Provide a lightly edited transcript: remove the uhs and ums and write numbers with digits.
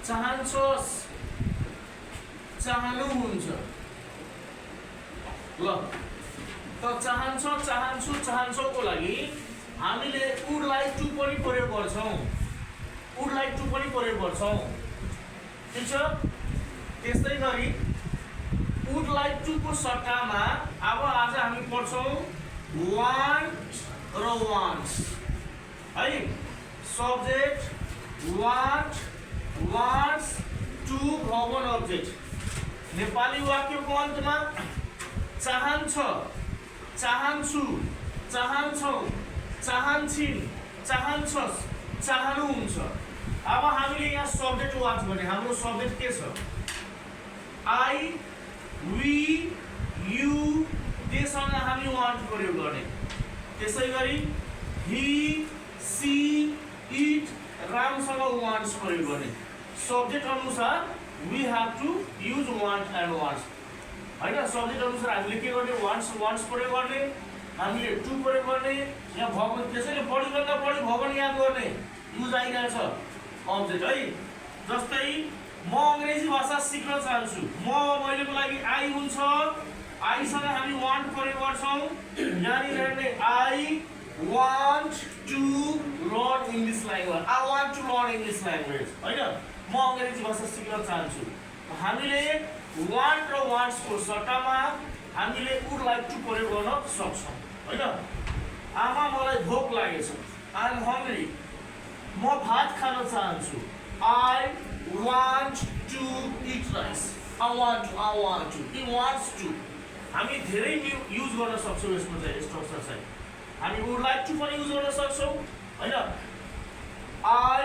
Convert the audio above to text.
चाहन्छस् चाहनुहुन्छ ल त चाहन्छ चाहन्छु चाहन्छौको लागि हामीले वुड लाइक टु पनि प्रयोग गर्छौं वुड लाइक टु पनि प्रयोग गर्छौं ठीक छ त्यस्तै गरी वुड लाइक टु को सट्टामा अब आज हामी पढ्छौं वान्ट र वान्ट्स है subject want wants to verb object Nepali वाक्यको अन्तमा चाहन्छ चाहन्छु चाहन्छौ चाहन्छिन् चाहन्छस् चाहनुहुन्छ अब हामीले यहाँ सब्जेक्ट वाच गर्ने हाम्रो सब्जेक्ट के छ आई वी यु त्यससँग हामी वान्ट प्रयोग गर्ने त्यसै गरी ही सी इट रामसँग वान्ट्स प्रयोग गर्ने सब्जेक्ट अनुसार we have to use want and wants हैन सब्जेक्ट अनुसार हामीले के गर्ने वान्ट्स वान्ट्स प्रयोग गर्ने हामीले टु प्रयोग गर्ने यहाँ भवन त्यसैले बढी भन्दा बढी भवन याद गर्ने युज आइरहेछ अब्जेक्ट है जस्तै म अंग्रेजी भाषा सिक्न चाहन्छु महिलेको लागि आई हुन्छ आई सँग हामी वान्ट प्रयोग गर्छौं यानी हेर्ने I want to learn English language I want to learn English language हैन म अंग्रेजी भाषा सिक्न चाहन्छु हामीले वान्ट र वान्ट्स को सट्टामा हामीले वुड लाइक टु प्रयोग गर्न सक्छौं हैन आमा मलाई भोक लागेछ आई एम हंग्री म भात खान चाहन्छु I want to eat rice I want to he wants to हामी धेरै युज गर्न सक्छौं यसमा चाहिँ स्ट्रक्चर चाहिँ हामी वुड लाइक टु पनि युज गर्न सक्छौं हैन आई